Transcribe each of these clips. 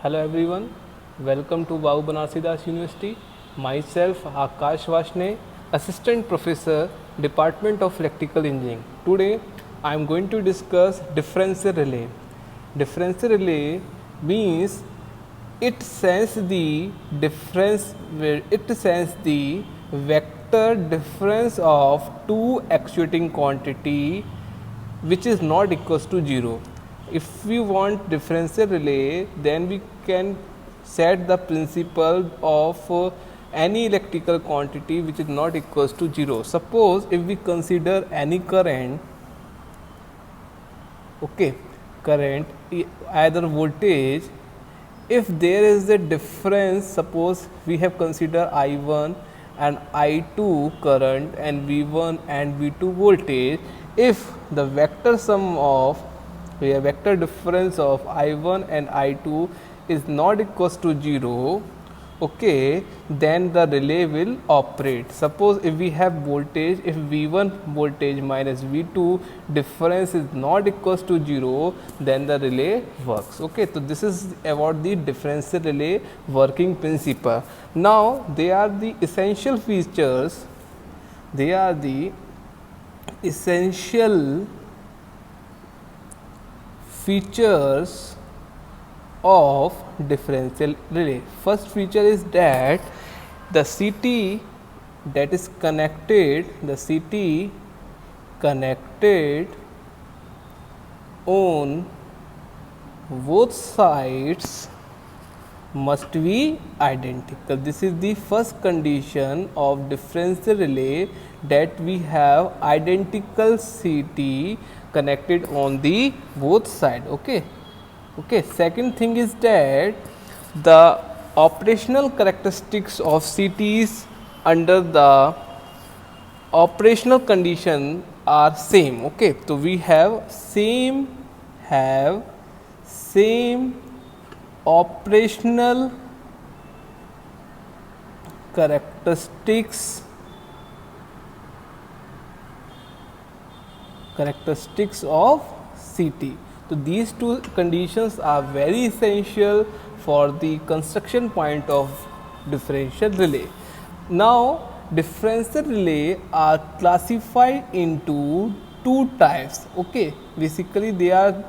Hello everyone, welcome to Babu Banarsidas University. Myself Akash Vashne, Assistant Professor, Department of Electrical Engineering. Today I am going to discuss differential relay. Differential relay means it sends the vector difference of two actuating quantity which is not equals to 0. If we want differential relay, then we can set the principle of any electrical quantity which is not equals to 0. Suppose if we consider any current, okay, either voltage, if there is a difference, suppose we have considered I1 and I2 current and V1 and V2 voltage, if the vector sum of a vector difference of I1 and I2 is not equals to 0, okay, then the relay will operate. Suppose if we have voltage, if V1 voltage minus V2 difference is not equals to 0, then the relay works. Okay, so this is about the differential relay working principle. Now they are the essential features. They are the essential features of differential relay. First feature is that the CT that is connected, the CT connected on both sides must be identical. This is the first condition of differential relay, that we have identical CT connected on the both side. Okay. Second thing is that the operational characteristics of CTs under the operational condition are same. Okay, so we have same operational characteristics of CT. So these two conditions are very essential for the construction point of differential relay. Now differential relay are classified into two types. Okay, basically there are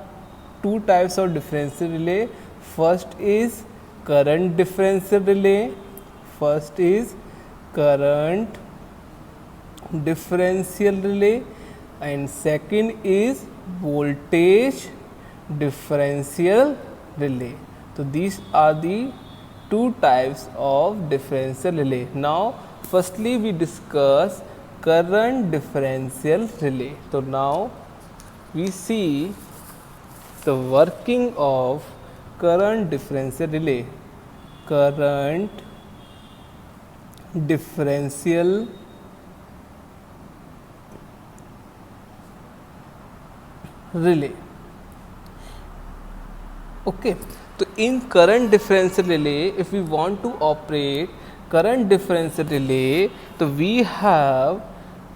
two types of differential relay. First is current differential relay. And second is voltage differential relay. So these are the two types of differential relay. Now firstly we discuss current differential relay. So now we see the working of current differential relay. Current differential relay. Okay, so in current differential relay, if we want to operate current differential relay, so we have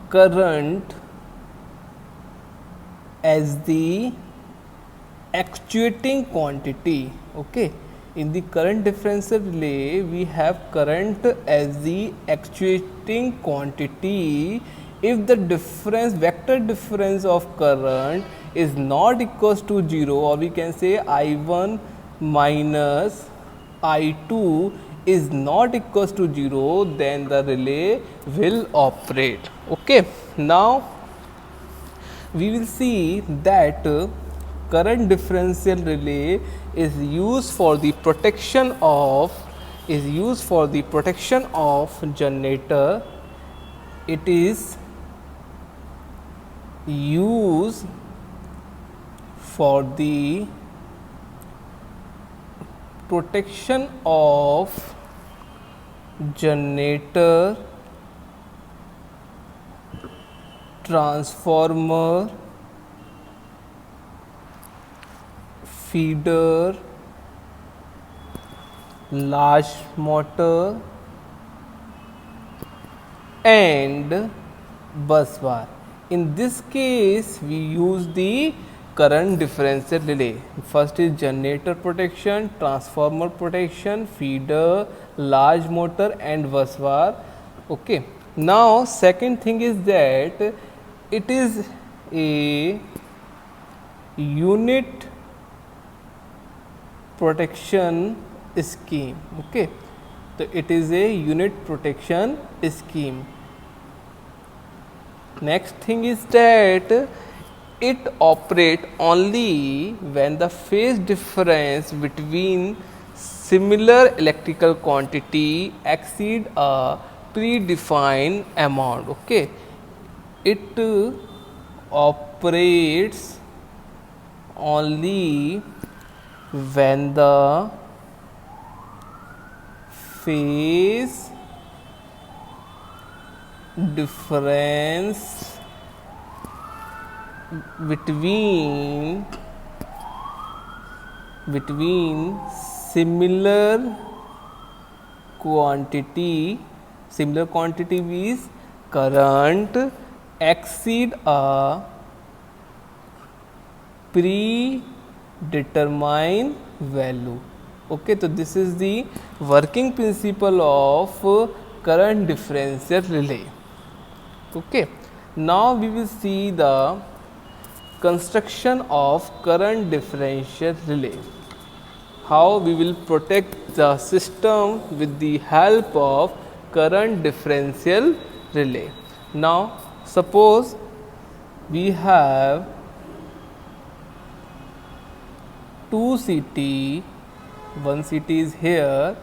current as the actuating quantity. Okay, in the current differential relay, we have current as the actuating quantity. If the vector difference of current is not equals to 0, or we can say I1 minus I2 is not equals to 0, then the relay will operate. Okay, now we will see that current differential relay is used for the protection of generator. It is used for the protection of generator, transformer, feeder, large motor and bus bar. In this case we use the current differential relay. First is generator protection, transformer protection, feeder, large motor and busbar. Okay. Now second thing is that it is a unit protection scheme. Okay. So it is a unit protection scheme. Next thing is that it operates only when the phase difference between similar electrical quantity exceed a predefined amount. Okay. It operates only when the phase difference between similar quantity is current exceed a predetermined value. Okay, so this is the working principle of current differential relay. Okay, now we will see the construction of current differential relay. How we will protect the system with the help of current differential relay. Now suppose we have two CT, one CT is here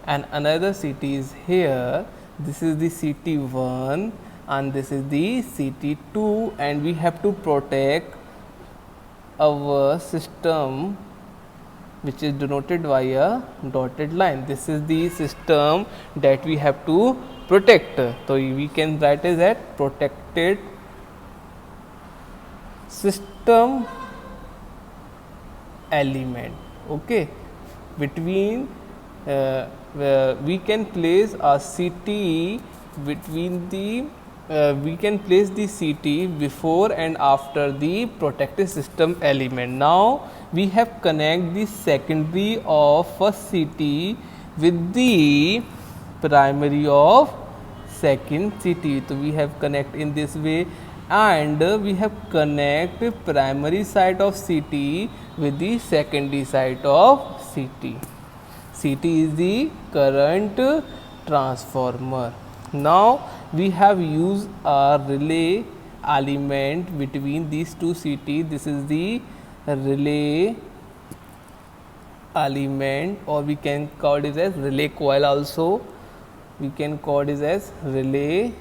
and another CT is here. This is the CT1 and this is the CT2, and we have to protect our system which is denoted by a dotted line. This is the system that we have to protect. So we can write as that protected system element. Okay, between we can place a CT between the we can place the CT before and after the protected system element. Now we have connect the secondary of first CT with the primary of second CT. So we have connect in this way, and we have connect primary side of CT with the secondary side of CT. CT is the current transformer. Now we have used a relay element between these two CT. This is the relay element, or we can call it as relay coil also. We can call it as relay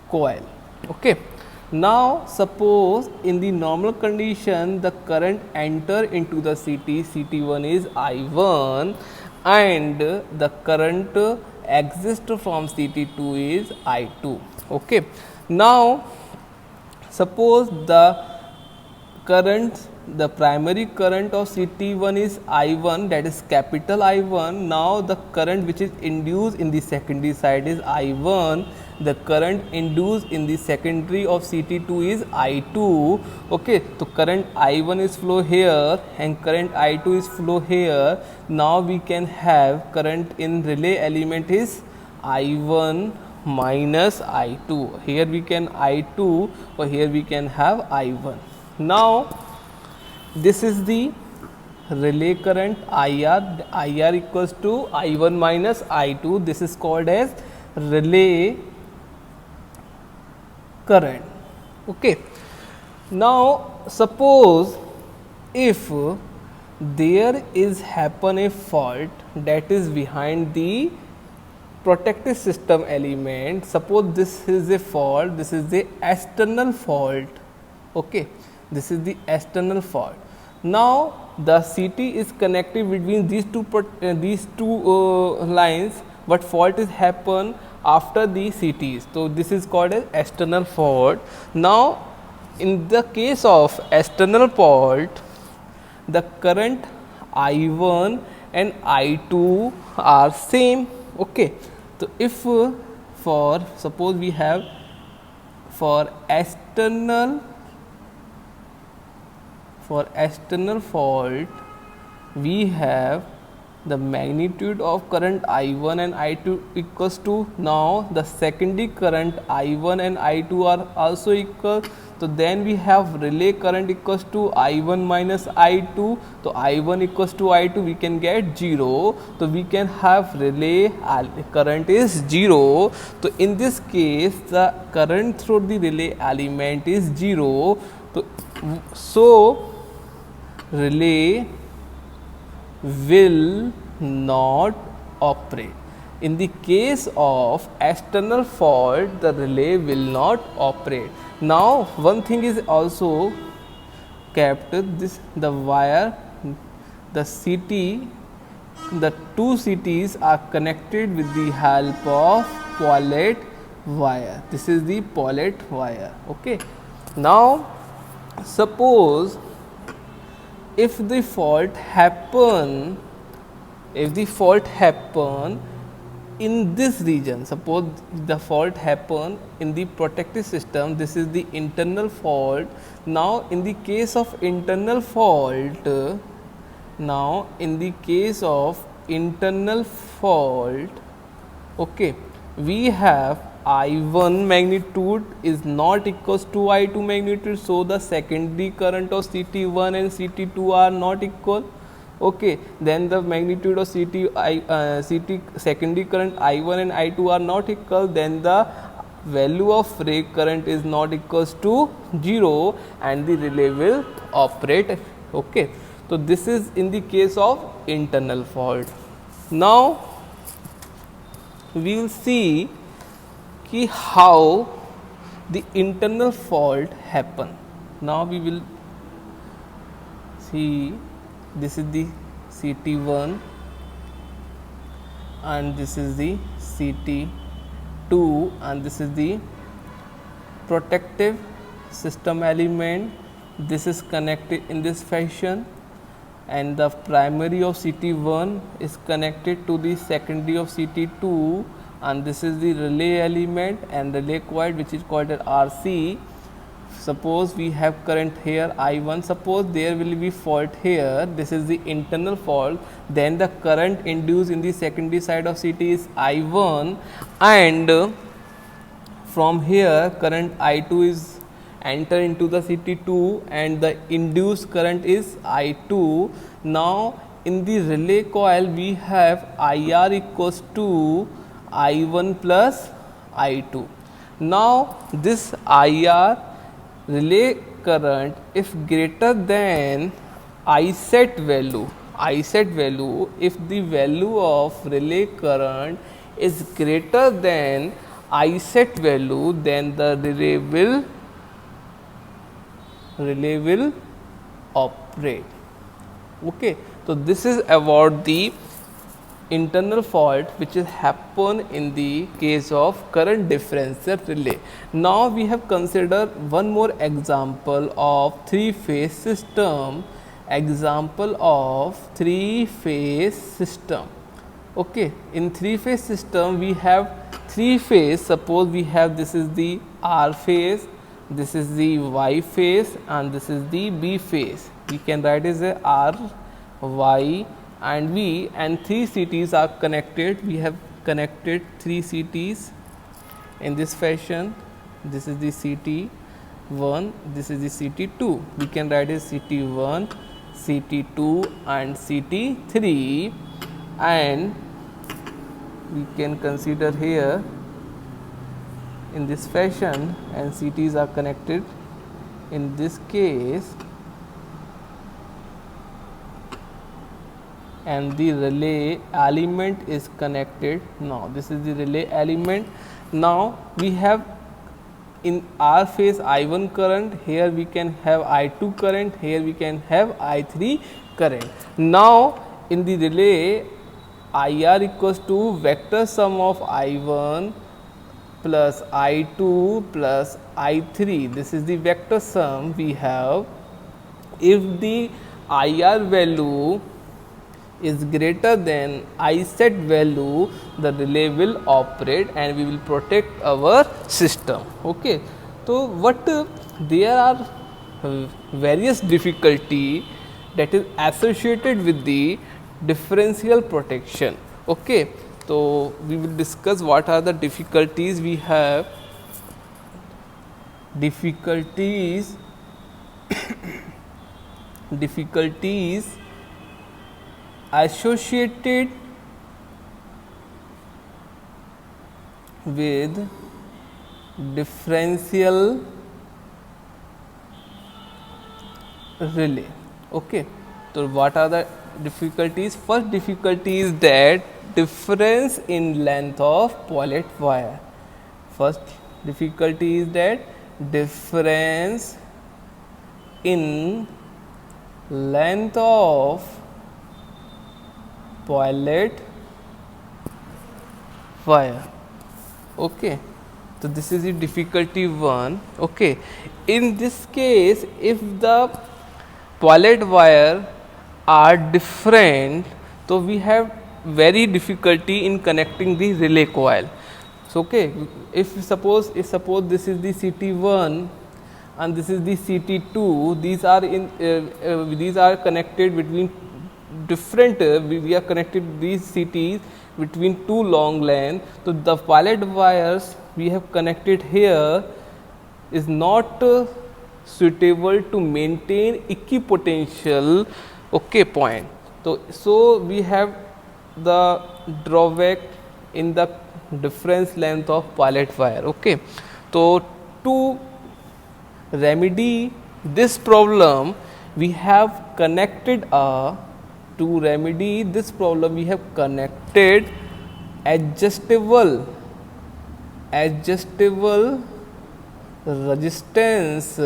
coil. Okay. Now suppose in the normal condition the current enter into the CT, CT1 is I1, and the current exist from CT2 is I2. Okay. Now suppose the primary current of CT1 is I1, that is capital I1. Now the current which is induced in the secondary side is I1. The current induced in the secondary of CT2 is I2. Okay, so current I1 is flow here and current I2 is flow here. Now we can have current in relay element is I1 minus I2. Here we can I2, or here we can have I1. Now this is the relay current IR. IR equals to I1 minus I2. This is called as relay current. Okay. Now suppose if there is happen a fault that is behind the protective system element. Suppose this is a fault, this is the external fault. Okay, this is the external fault. Now the CT is connected between these two lines, but fault is happen after the CTs. So this is called as external fault. Now in the case of external fault, the current I1 and I2 are same. Okay, so if for suppose we have for external for external fault, we have the magnitude of current I1 and I2 equals to, now the secondary current I1 and I2 are also equal. So then we have relay current equals to I1 minus I2. So I1 equals to I2, we can get 0. So we can have relay current is 0. So in this case, the current through the relay element is 0. So relay will not operate. In the case of external fault, the relay will not operate. Now one thing is also kept, this the wire, the CT, the two CTs are connected with the help of Paulet wire. This is the Paulet wire. Okay. Now suppose if the fault happen in this region, suppose the fault happen in the protective system, this is the internal fault. Now in the case of internal fault, okay, we have I1 magnitude is not equals to I2 magnitude. So the secondary current of CT1 and CT2 are not equal. Okay, then the magnitude of CT secondary current I1 and I2 are not equal, then the value of relay current is not equals to 0 and the relay will operate. Okay, so this is in the case of internal fault. Now we will see कि how the internal fault happen. Now we will see, this is the CT1 and this is the CT2 and this is the protective system element. This is connected in this fashion and the primary of CT1 is connected to the secondary of CT2 and this is the relay element and relay coil which is called as RC. Suppose we have current here I1, suppose there will be fault here, this is the internal fault, then the current induced in the secondary side of CT is I1 and from here current I2 is enter into the CT2 and the induced current is I2. Now in the relay coil we have IR equals to I1 plus I2. Now this IR relay current if greater than I set value, if the value of relay current is greater than I set value, then the relay will operate. Okay, so this is about the internal fault which is happen in the case of current differential relay. Now we have considered one more example of three-phase system. Okay, in three-phase system we have three phase. Suppose we have, this is the R phase, this is the Y phase and this is the B phase. We can write as a R, Y and V, and three CTs are connected. We have connected three CTs in this fashion. This is the CT1, this is the CT2. We can write as CT1, CT2 and CT3, and we can consider here in this fashion and CTs are connected in this case, and the relay element is connected. Now this is the relay element. Now we have in R phase I1 current, here we can have I2 current, here we can have I3 current. Now in the relay IR equals to vector sum of I1 plus I2 plus I3. This is the vector sum we have. If the IR value is greater than I set value, the relay will operate and we will protect our system. Okay. So what there are various difficulty that is associated with the differential protection. Okay, so we will discuss what are the difficulties we have. Difficulties difficulties associated with differential relay. Okay, so what are the difficulties? First difficulty is that difference in length of Paulet wire. First difficulty is that difference in length of Paulet wire. Okay, so this is the difficulty one. Okay, in this case, if the Paulet wire are different, so we have very difficulty in connecting the relay coil. So, okay, if suppose this is the CT1 and this is the CT2, these are connected between different we are connected these CTs between two long length. So, the Paulet wires we have connected here is not suitable to maintain equipotential, okay, point. So, we have the drawback in the difference length of Paulet wire. Okay. So, to remedy this problem, we have connected adjustable resistance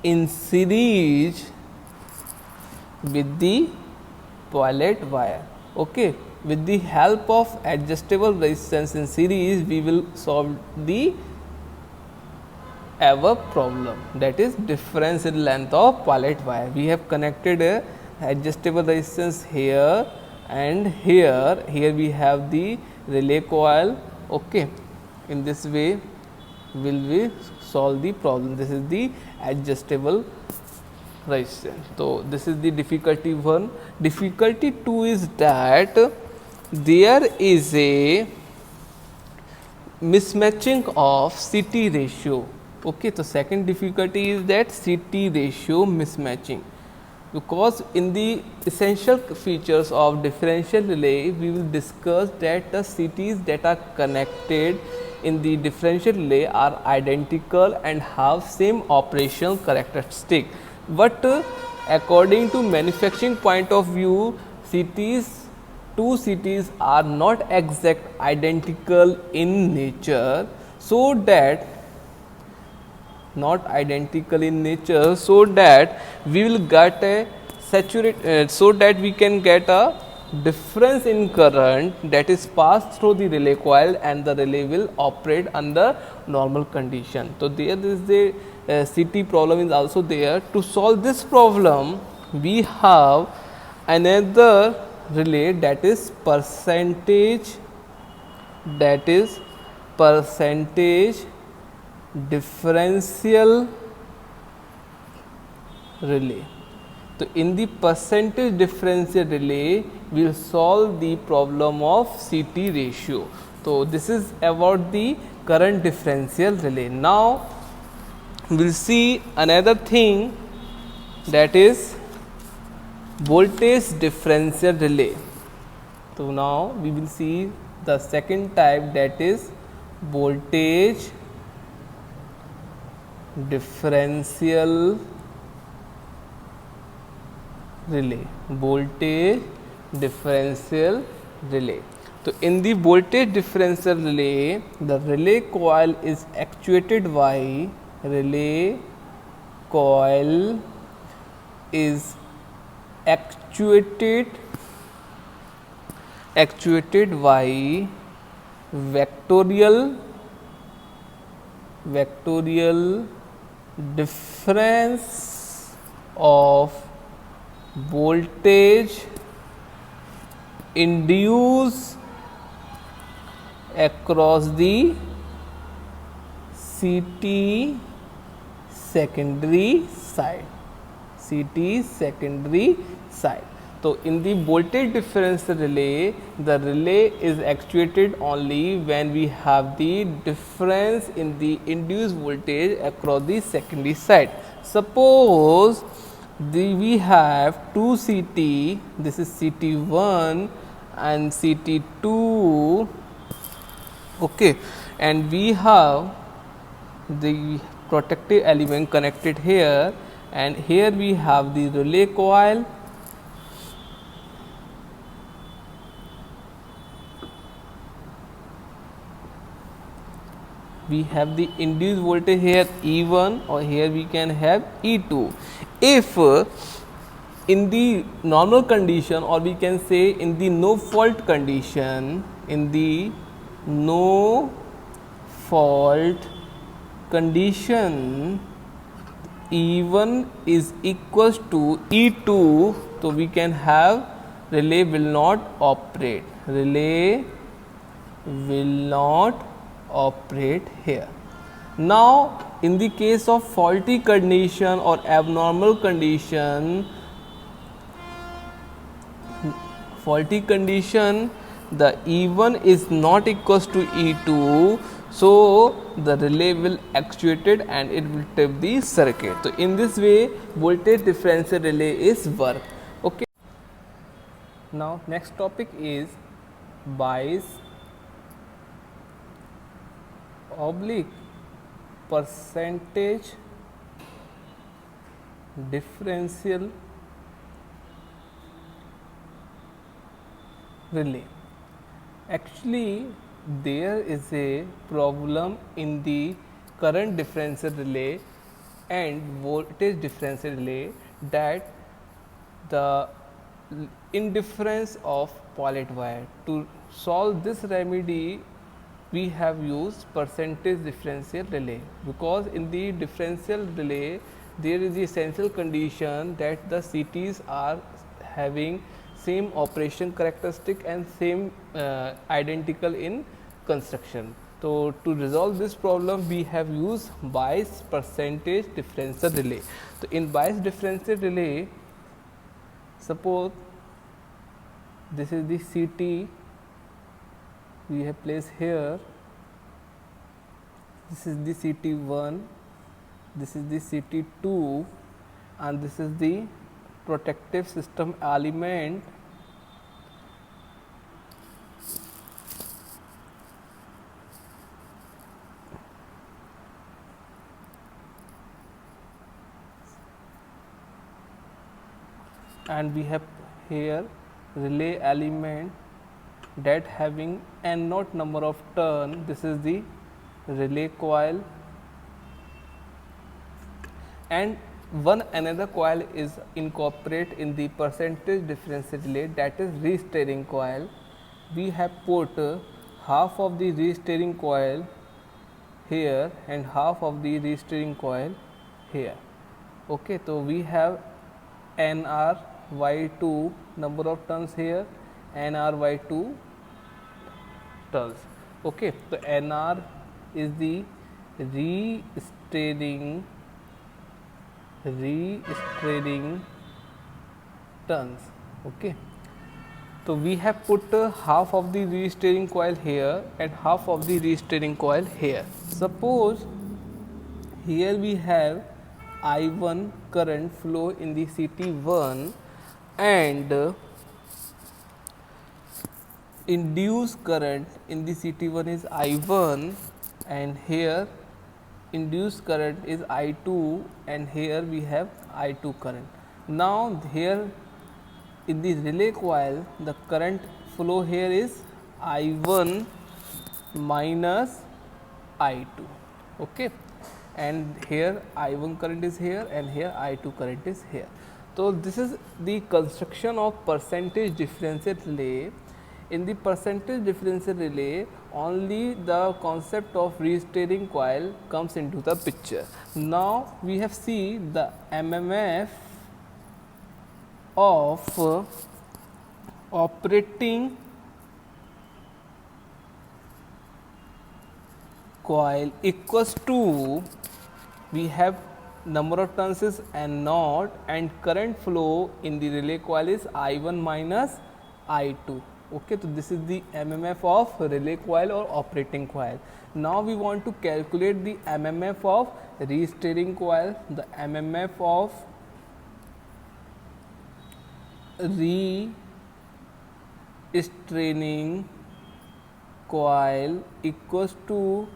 in series with the Paulet wire. Okay, with the help of adjustable resistance in series, we will solve the our problem, that is difference in length of Paulet wire. We have connected a adjustable resistance here and here. Here we have the relay coil. Okay, in this way will we solve the problem. This is the adjustable resistance. So, this is the difficulty 1. Difficulty 2 is that there is a mismatching of CT ratio. Okay, so second difficulty is that CT ratio mismatching, because in the essential features of differential relay we will discuss that the CTs that are connected in the differential relay are identical and have same operational characteristic, but according to manufacturing point of view, two CTs are not exact identical in nature, so that we will get a so that we can get a difference in current that is passed through the relay coil and the relay will operate under normal condition. So, there is the CT problem is also there. To solve this problem, we have another relay, that is percentage differential relay. So, in the percentage differential relay, we will solve the problem of CT ratio. So, this is about the current differential relay. Now, we will see another thing, that is voltage differential relay. So, now we will see the second type, that is voltage differential relay. So, in the voltage differential relay, the relay coil is actuated by vectorial difference of voltage induced across the CT secondary side. CT secondary side. So in the voltage difference relay, the relay is actuated only when we have the difference in the induced voltage across the secondary side. Suppose we have two CT, this is CT1 and CT2, okay, and we have the protective element connected here, and here we have the relay coil, we have the induced voltage here E1, or here we can have E2. If in the normal condition, or we can say in the no fault condition, in the no fault condition, E1 is equals to E2, so we can have relay will not operate, relay will not operate here. Now, in the case of faulty condition or abnormal condition, the E1 is not equals to E2, so the relay will actuated and it will trip the circuit. So in this way, voltage differential relay is work. Okay. Now next topic is bias oblique percentage differential relay. Actually, there is a problem in the current differential relay and voltage differential relay, that the indifference of pilot wire. To solve this remedy, we have used percentage differential relay, because in the differential relay there is the essential condition that the CTs are having same operation characteristic and same identical in construction. So to resolve this problem, we have used bias percentage differential relay. So in bias differential relay, suppose this is the CT we have placed here, this is the CT1, this is the CT2, and this is the protective system element, and we have here relay element that having n naught number of turn. This is the relay coil, and one another coil is incorporate in the percentage differential relay, that is re-steering coil. We have put half of the re-steering coil here and half of the re-steering coil here. Okay, so we have NR/2 number of turns here, NR/2 turns. Okay, so NR is the re-steering turns. Okay, so we have put half of the re-steering coil here and half of the re-steering coil here. Suppose here we have I1 current flow in the CT1 and induced current in the CT1 is I1, and here induced current is I2, and here we have I2 current. Now here in the relay coil, the current flow here is I1 minus I2. Okay, and here I1 current is here and here I2 current is here. So this is the construction of percentage differential relay. In the percentage differential relay, only the concept of re-steering coil comes into the picture. Now we have seen the MMF of operating coil equals to, we have number of turns is n naught, and current flow in the relay coil is I1 minus I2. Okay, so this is the MMF of relay coil or operating coil. Now we want to calculate the MMF of re-steering coil. The MMF of re-straining coil equals to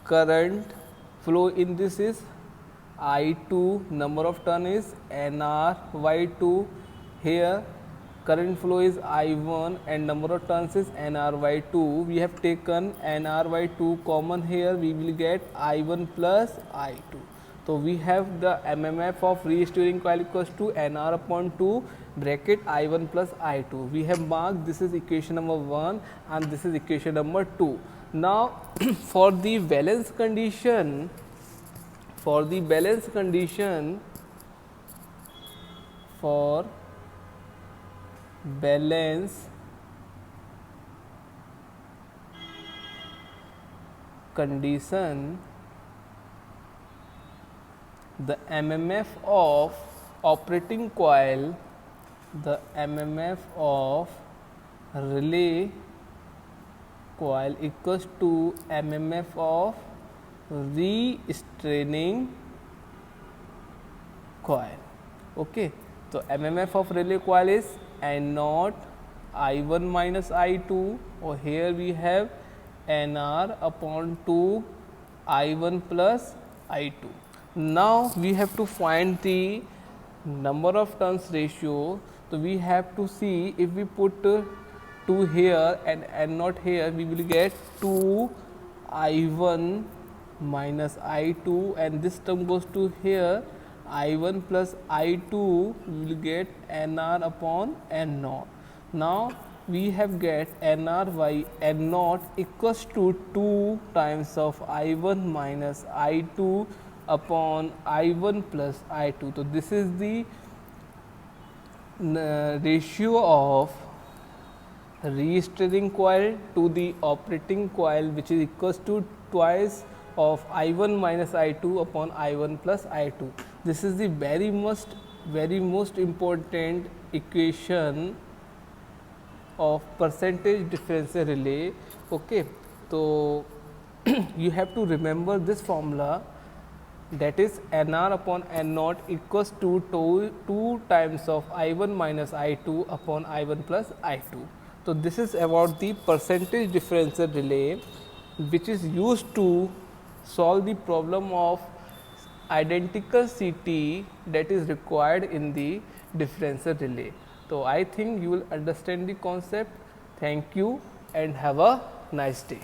current flow in this is I2, number of turn is NR by 2. Here current flow is I1 and number of turns is NR by 2. We have taken NR by 2 common here, we will get I1 plus I2. So we have the MMF of re-steering coil equals to NR upon 2 bracket I1 plus I2. We have marked this is equation number 1 and this is equation number 2. Now for the balance condition, for balance condition the MMF of operating coil, the MMF of relay coil equals to MMF of re-straining coil. Okay, so MMF of relay coil is N naught I1 minus I2, or here we have NR upon 2 I1 plus I2. Now we have to find the number of turns ratio. So we have to see, if we put 2 here and N naught here, we will get 2 I1 minus I2, and this term goes to here I1 plus I2, we will get NR upon N naught. Now we have get NR by N naught equals to 2 times of I1 minus I2 upon I1 plus I2. So this is the ratio of re-steering coil to the operating coil, which is equals to twice of I1 minus I2 upon I1 plus I2. This is the very most important equation of percentage differential relay. Okay, so you have to remember this formula, that is NR upon N naught equals to 2 times of I1 minus I2 upon I1 plus I2. So this is about the percentage differential relay, which is used to solve the problem of identical CT that is required in the differential relay. So I think you will understand the concept. Thank you and have a nice day.